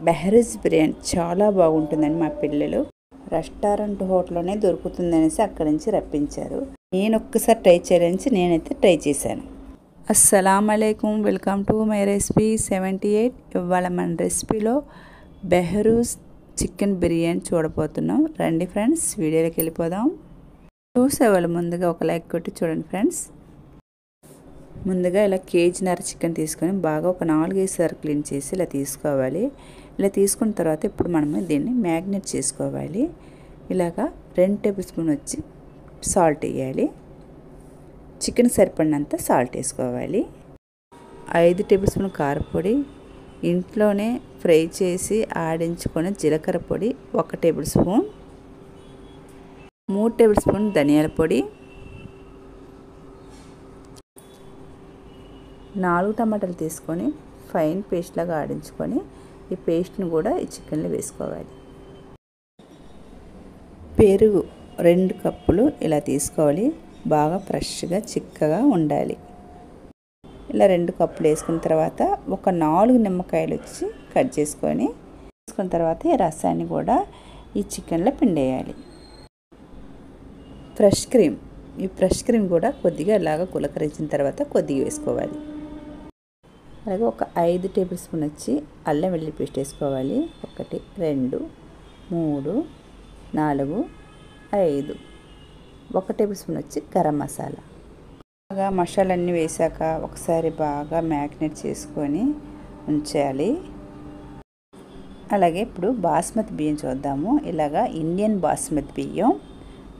బెహరూజ్ బిర్యానీ చాలా బాగుంటుందని మా పిల్లలు రెస్టారెంట్ హోటల్లోనే దొరుకుతుందనేసి అక్కడి నుంచి రప్పించారు. నేను ఒక్కసారి ట్రై చేయాలని నేనైతే ట్రై చేశాను. అస్సలాము అలైకుం, వెల్కమ్ టు మై రెసిపీ 78. ఇవాళ మన రెసిపీలో బెహరూజ్ చికెన్ బిర్యానీ చూడబోతున్నాం. రండి ఫ్రెండ్స్, వీడియోలోకి వెళ్ళిపోదాం. చూసేవాళ్ళు ముందుగా ఒక లైక్ కొట్టి చూడండి ఫ్రెండ్స్. ముందుగా ఇలా కేజీన్నర చికెన్ తీసుకొని బాగా ఒక 4-5 సార్లు క్లీన్ చేసి ఇలా తీసుకోవాలి. ఇలా తీసుకున్న తర్వాత ఇప్పుడు మనం దీన్ని మ్యాగ్నేట్ చేసుకోవాలి. ఇలాగా 2 టేబుల్ స్పూన్ వచ్చి సాల్ట్ వేయాలి. చికెన్ సరిపడినంత సాల్ట్ వేసుకోవాలి. 5 టేబుల్ స్పూన్ కారపొడి, ఇంట్లోనే ఫ్రై చేసి ఆడించుకొని జీలకర్ర పొడి 1 టేబుల్ స్పూన్, 3 టేబుల్ స్పూన్ ధనియాల పొడి, 4 టమాటాలు తీసుకొని ఫైన్ పేస్ట్ లాగా ఆడించుకొని ఈ పేస్ట్ని కూడా ఈ చికెన్లో వేసుకోవాలి. పెరుగు 2 కప్పులు ఇలా తీసుకోవాలి. బాగా ఫ్రెష్గా చిక్కగా ఉండాలి. ఇలా 2 కప్పులు వేసుకున్న తర్వాత ఒక 4 నిమ్మకాయలు వచ్చి కట్ చేసుకొని వేసుకున్న తర్వాత ఈ రసాన్ని కూడా ఈ చికెన్లో పిండేయాలి. ఈ ఫ్రెష్ క్రీమ్ కూడా కొద్దిగా ఇలాగా గులకరించిన తర్వాత కొద్దిగా వేసుకోవాలి. అలాగే ఒక 5 టేబుల్ స్పూన్ వచ్చి అల్లం వెల్లుల్లి పేస్ట్ వేసుకోవాలి. 1 2 3 4 5. 1 టేబుల్ స్పూన్ వచ్చి గరం మసాలా. బాగా మసాలన్నీ వేసాక ఒకసారి బాగా మ్యాగ్నేట్ చేసుకొని ఉంచాలి. అలాగే ఇప్పుడు బాస్మతి బియ్యం చూద్దాము. ఇలాగా ఇండియన్ బాస్మతి బియ్యం,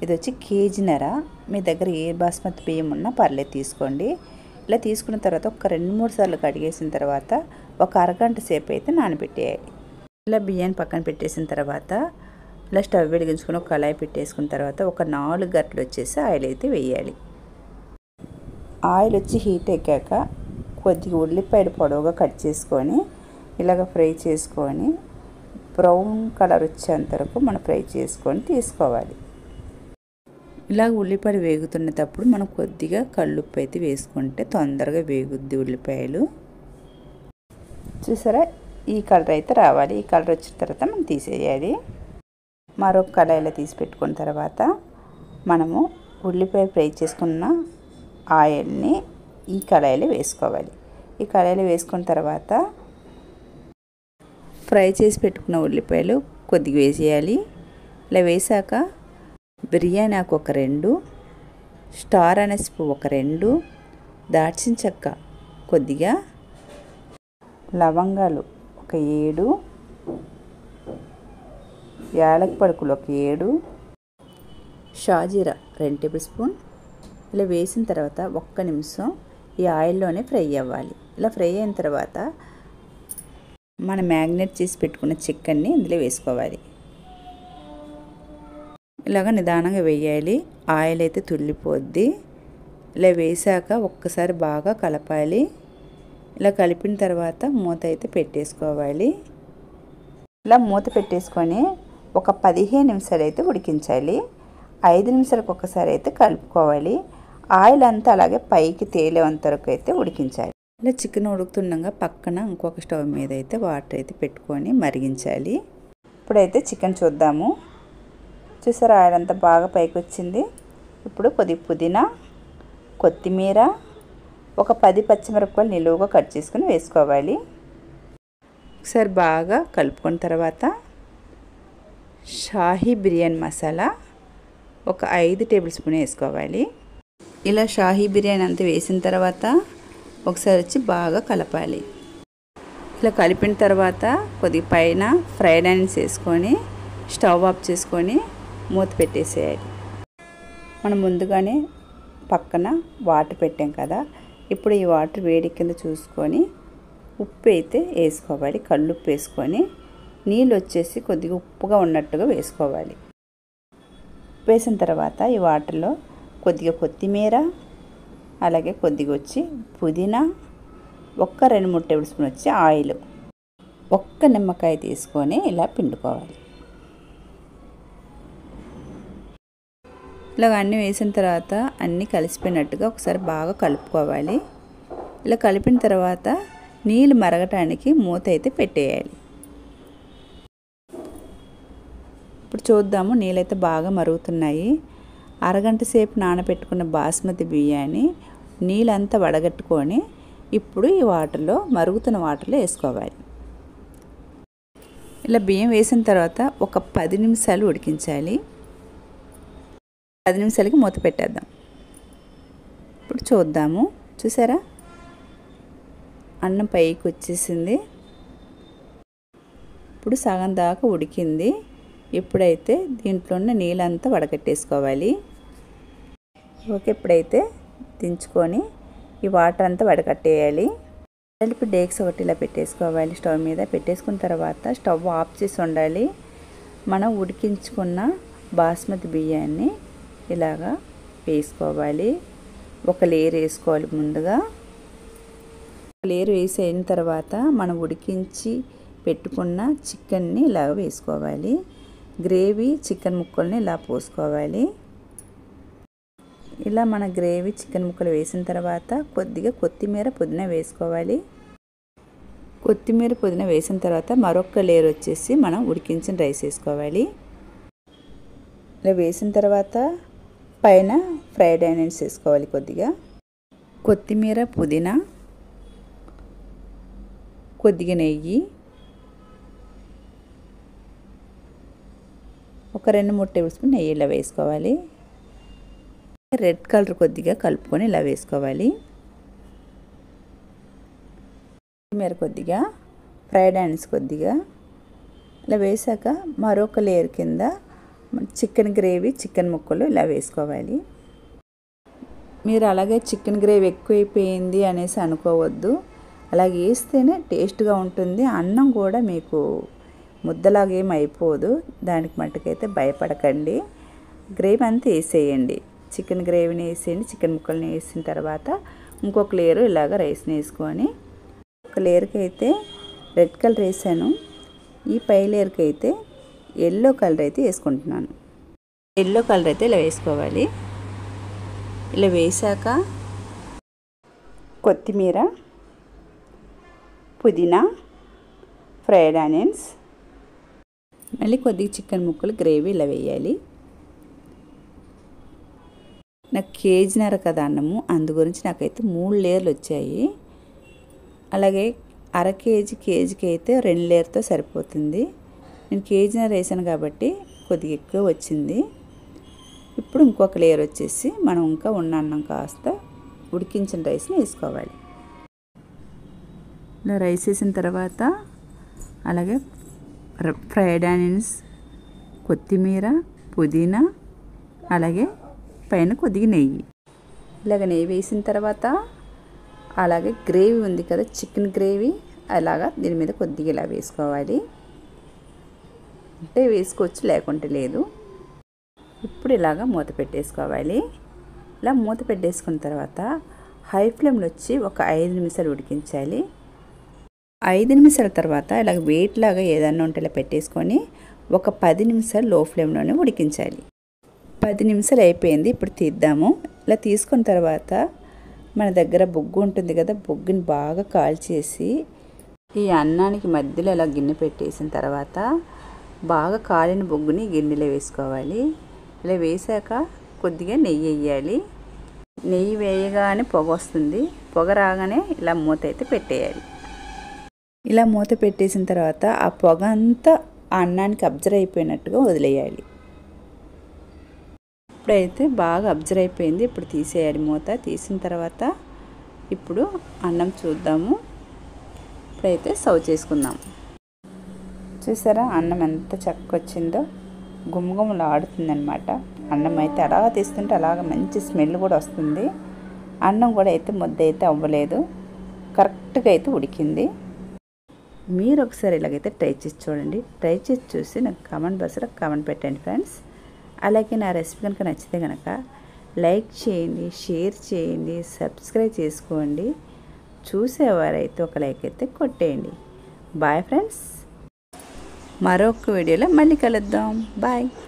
ఇది వచ్చి కేజీన్నర. మీ దగ్గర ఏ బాస్మతి బియ్యం ఉన్నా పర్లేదు తీసుకోండి. ఇలా తీసుకున్న తర్వాత ఒక 2-3 సార్లు కడిగేసిన తర్వాత ఒక అరగంట సేపు అయితే నానబెట్టేయాలి. ఇలా బియ్యాన్ని పక్కన పెట్టేసిన తర్వాత ఇలా స్టవ్ వెలిగించుకొని ఒక కళాయి పెట్టేసుకున్న తర్వాత ఒక 4 గంటలు వచ్చేసి ఆయిల్ అయితే వేయాలి. ఆయిల్ వచ్చి హీట్ ఎక్కాక కొద్దిగా ఉల్లిపాయలు పొడవుగా కట్ చేసుకొని ఇలాగ ఫ్రై చేసుకొని బ్రౌన్ కలర్ వచ్చేంత వరకు మనం ఫ్రై చేసుకొని తీసుకోవాలి. ఇలా ఉల్లిపాయలు వేగుతున్నప్పుడు మనం కొద్దిగా కల్లుప్పు అయితే వేసుకుంటే తొందరగా వేగుద్ది ఉల్లిపాయలు. చూసారా, ఈ కలర్ అయితే రావాలి. ఈ కలర్ వచ్చిన తర్వాత మనం తీసేయాలి. మరొక కళాయిలో తీసి పెట్టుకున్న తర్వాత మనము ఉల్లిపాయ ఫ్రై చేసుకున్న ఆయిల్ని ఈ కళాయిలో వేసుకోవాలి. ఈ కళాయిలో వేసుకున్న తర్వాత ఫ్రై చేసి పెట్టుకున్న ఉల్లిపాయలు కొద్దిగా వేసేయాలి. ఇలా వేసాక బిర్యానీ ఆకు ఒక 2, స్టార్ అనేసి ఒక 2, దాల్చిన చెక్క కొద్దిగా, లవంగాలు ఒక 7, యాలక పలుకులు ఒక 7, షాజీరా 2 టేబుల్ స్పూన్. ఇలా వేసిన తర్వాత 1 నిమిషం ఈ ఆయిల్లోనే ఫ్రై అవ్వాలి. ఇలా ఫ్రై అయిన తర్వాత మనం మ్యాగ్నేట్ చేసి పెట్టుకున్న చికెన్ని ఇందులో వేసుకోవాలి. ఇలాగ నిదానంగా వేయాలి. ఆయిల్ అయితే తుల్లిపోద్ది. ఇలా వేసాక ఒక్కసారి బాగా కలపాలి. ఇలా కలిపిన తర్వాత మూత అయితే పెట్టేసుకోవాలి. ఇలా మూత పెట్టేసుకొని ఒక 15 నిమిషాలు అయితే ఉడికించాలి. 5 నిమిషాలకు ఒకసారి అయితే కలుపుకోవాలి. ఆయిల్ అంతా అలాగే పైకి తేలేంత వరకు అయితే ఉడికించాలి. ఇలా చికెన్ ఉడుకుతుండగా పక్కన ఇంకొక స్టవ్ మీద అయితే వాటర్ అయితే పెట్టుకొని మరిగించాలి. ఇప్పుడైతే చికెన్ చూద్దాము. చూసారా, ఆయిల్ అంతా బాగా పైకి వచ్చింది. ఇప్పుడు కొద్దిగా పుదీనా, కొత్తిమీర, ఒక 10 పచ్చిమిరపకాయలు నిలువుగా కట్ చేసుకుని వేసుకోవాలి. ఒకసారి బాగా కలుపుకున్న తర్వాత షాహీ బిర్యానీ మసాలా ఒక 5 టేబుల్ స్పూన్ వేసుకోవాలి. ఇలా షాహీ బిర్యానీ అంతా వేసిన తర్వాత ఒకసారి వచ్చి బాగా కలపాలి. ఇలా కలిపిన తర్వాత కొద్దిగా పైన ఫ్రైడ్ ఆనియన్స్ వేసుకొని స్టవ్ ఆఫ్ చేసుకొని మూత పెట్టేసేయాలి. మనం ముందుగానే పక్కన వాటర్ పెట్టాం కదా, ఇప్పుడు ఈ వాటర్ వేడి కింద చూసుకొని ఉప్పు అయితే వేసుకోవాలి. కల్లుప్పు వేసుకొని నీళ్ళు వచ్చేసి కొద్దిగా ఉప్పుగా ఉన్నట్టుగా వేసుకోవాలి. వేసిన తర్వాత ఈ వాటర్లో కొద్దిగా కొత్తిమీర, అలాగే కొద్దిగా వచ్చి పుదీనా, 2-3 టేబుల్ స్పూన్ వచ్చి ఆయిల్, 1 నిమ్మకాయ తీసుకొని ఇలా పిండుకోవాలి. ఇలాగ అన్నీ వేసిన తర్వాత అన్నీ కలిసిపోయినట్టుగా ఒకసారి బాగా కలుపుకోవాలి. ఇలా కలిపిన తర్వాత నీళ్ళు మరగటానికి మూత అయితే పెట్టేయాలి. ఇప్పుడు చూద్దాము, నీళ్ళైతే బాగా మరుగుతున్నాయి. అరగంట సేపు నానబెట్టుకున్న బాస్మతి బియ్యాన్ని నీళ్ళంతా వడగట్టుకొని ఇప్పుడు ఈ వాటర్లో, మరుగుతున్న వాటర్లో వేసుకోవాలి. ఇలా బియ్యం వేసిన తర్వాత ఒక 10 నిమిషాలు ఉడికించాలి. 10 నిమిషాలకి మూత పెట్టేద్దాం. ఇప్పుడు చూద్దాము, చూసారా అన్నం పైకి వచ్చేసింది. ఇప్పుడు సగం దాకా ఉడికింది. ఇప్పుడైతే దీంట్లో ఉన్న నీళ్ళంతా వడకట్టేసుకోవాలి. ఓకే, ఇప్పుడైతే దించుకొని ఈ వాటర్ అంతా వడకట్టేయాలి. ఇప్పుడు డేక్స్ ఒకటి ఇలా పెట్టేసుకోవాలి. స్టవ్ మీద పెట్టేసుకున్న తర్వాత స్టవ్ ఆఫ్ చేసి ఉండాలి. మనం ఉడికించుకున్న బాస్మతి బియ్యాన్ని ఇలాగా వేసుకోవాలి. ఒక లేయర్ వేసుకోవాలి. ముందుగా లేయర్ వేసి అయిన తర్వాత మనం ఉడికించి పెట్టుకున్న చికెన్ని ఇలా వేసుకోవాలి. గ్రేవీ చికెన్ ముక్కల్ని ఇలా పోసుకోవాలి. ఇలా మన గ్రేవీ చికెన్ ముక్కలు వేసిన తర్వాత కొద్దిగా కొత్తిమీర పుదీనా వేసుకోవాలి. కొత్తిమీర పుదీనా వేసిన తర్వాత మరొక లేయర్ వచ్చేసి మనం ఉడికించిన రైస్ వేసుకోవాలి. ఇలా వేసిన తర్వాత పైన ఫ్రైడ్ ఆనియన్స్ వేసుకోవాలి. కొద్దిగా కొత్తిమీర పుదీనా, కొద్దిగా నెయ్యి, ఒక 2-3 టేబుల్ స్పూన్ నెయ్యి ఇలా వేసుకోవాలి. రెడ్ కలర్ కొద్దిగా కలుపుకొని ఇలా వేసుకోవాలి. కొత్తిమీర కొద్దిగా, ఫ్రైడ్ ఆనియన్స్ కొద్దిగా ఇలా వేసాక మరొక లేయర్ కింద చికెన్ గ్రేవీ చికెన్ ముక్కలు ఇలా వేసుకోవాలి. మీరు అలాగే చికెన్ గ్రేవీ ఎక్కువైపోయింది అనేసి అనుకోవద్దు. అలాగే వేస్తేనే టేస్ట్గా ఉంటుంది. అన్నం కూడా మీకు ముద్దలాగా ఏం అయిపోదు. దానికి మట్టుకైతే భయపడకండి. గ్రేవీ అంతా వేసేయండి. చికెన్ గ్రేవీని వేసేయండి. చికెన్ ముక్కల్ని వేసిన తర్వాత ఇంకొక లేయర్ ఇలాగ రైస్ని వేసుకొని, ఒక లేయర్కి అయితే రెడ్ కలర్ వేసాను. ఈ పై లేయర్కి అయితే ఎల్లో కలర్ అయితే వేసుకుంటున్నాను. ఎల్లో కలర్ అయితే ఇలా వేసుకోవాలి. ఇలా వేసాక కొత్తిమీర, పుదీనా, ఫ్రైడ్ ఆనియన్స్, మళ్ళీ కొద్దిగా చికెన్ ముక్కలు గ్రేవీ ఇలా వేయాలి. నాకు కేజీన్నర కదా అన్నము, అందు గురించి నాకైతే 3 లేయర్లు వచ్చాయి. అలాగే అర కేజీకి అయితే 2 లేయర్తో సరిపోతుంది. నేను కేజీన్నర వేసాను కాబట్టి కొద్దిగా ఎక్కువ వచ్చింది. ఇప్పుడు ఇంకొక లేయర్ వచ్చేసి మనం ఇంకా ఉన్న అన్నం కాస్త ఉడికించిన రైస్ని వేసుకోవాలి. ఇలా రైస్ వేసిన తర్వాత అలాగే ఫ్రైడ్ ఆనియన్స్, కొత్తిమీర, పుదీనా, అలాగే పైన కొద్దిగా నెయ్యి, ఇలాగ నెయ్యి వేసిన తర్వాత అలాగే గ్రేవీ ఉంది కదా చికెన్ గ్రేవీ, అలాగా దీని మీద కొద్దిగా ఇలా వేసుకోవాలి. అంటే వేసుకోవచ్చు, లేకుంటే లేదు. ఇప్పుడు ఇలాగ మూత పెట్టేసుకోవాలి. ఇలా మూత పెట్టేసుకున్న తర్వాత హై ఫ్లేమ్లో వచ్చి ఒక 5 నిమిషాలు ఉడికించాలి. 5 నిమిషాల తర్వాత ఇలాగ వెయిట్ లాగా ఏదన్నా ఉంటే ఇలా పెట్టేసుకొని ఒక 10 నిమిషాలు లో ఫ్లేమ్లోనే ఉడికించాలి. 10 నిమిషాలు అయిపోయింది. ఇప్పుడు తీద్దాము. ఇలా తీసుకున్న తర్వాత మన దగ్గర బొగ్గు ఉంటుంది కదా, బొగ్గుని బాగా కాల్చేసి ఈ అన్నానికి మధ్యలో ఇలా గిన్నె పెట్టేసిన తర్వాత బాగా కాలిన బొగ్గుని గిన్నెలో వేసుకోవాలి. ఇలా వేసాక కొద్దిగా నెయ్యి వేయాలి. నెయ్యి వేయగానే పొగ వస్తుంది. పొగ రాగానే ఇలా మూత అయితే పెట్టేయాలి. ఇలా మూత పెట్టేసిన తర్వాత ఆ పొగ అంతా ఆ అన్నానికి అబ్జర్వ్ అయిపోయినట్టుగా వదిలేయాలి. ఇప్పుడైతే బాగా అబ్జర్వ్ అయిపోయింది. ఇప్పుడు తీసేయాలి మూత. తీసిన తర్వాత ఇప్పుడు అన్నం చూద్దాము. ఇప్పుడైతే సర్వ్ చేసుకుందాం. చూసారా అన్నం ఎంత చక్కగా వచ్చిందో, గుమగుమలు ఆడుతుందన్నమాట. అన్నం అయితే అలా తీస్తుంటే అలాగ మంచి స్మెల్ కూడా వస్తుంది. అన్నం కూడా అయితే ముద్ద అయితే అవ్వలేదు, కరెక్ట్గా అయితే ఉడికింది. మీరు ఒకసారి ఇలాగైతే ట్రై చేసి చూడండి. ట్రై చేసి చూసి నాకు కామెంట్ బాక్స్లో కామెంట్ పెట్టండి ఫ్రెండ్స్. అలాగే నా రెసిపీ కనుక నచ్చితే కనుక లైక్ చేయండి, షేర్ చేయండి, సబ్స్క్రైబ్ చేసుకోండి. చూసేవారైతే ఒక లైక్ అయితే కొట్టేయండి. Bye friends. మరొక వీడియోలో మళ్ళీ కలుద్దాం. బాయ్.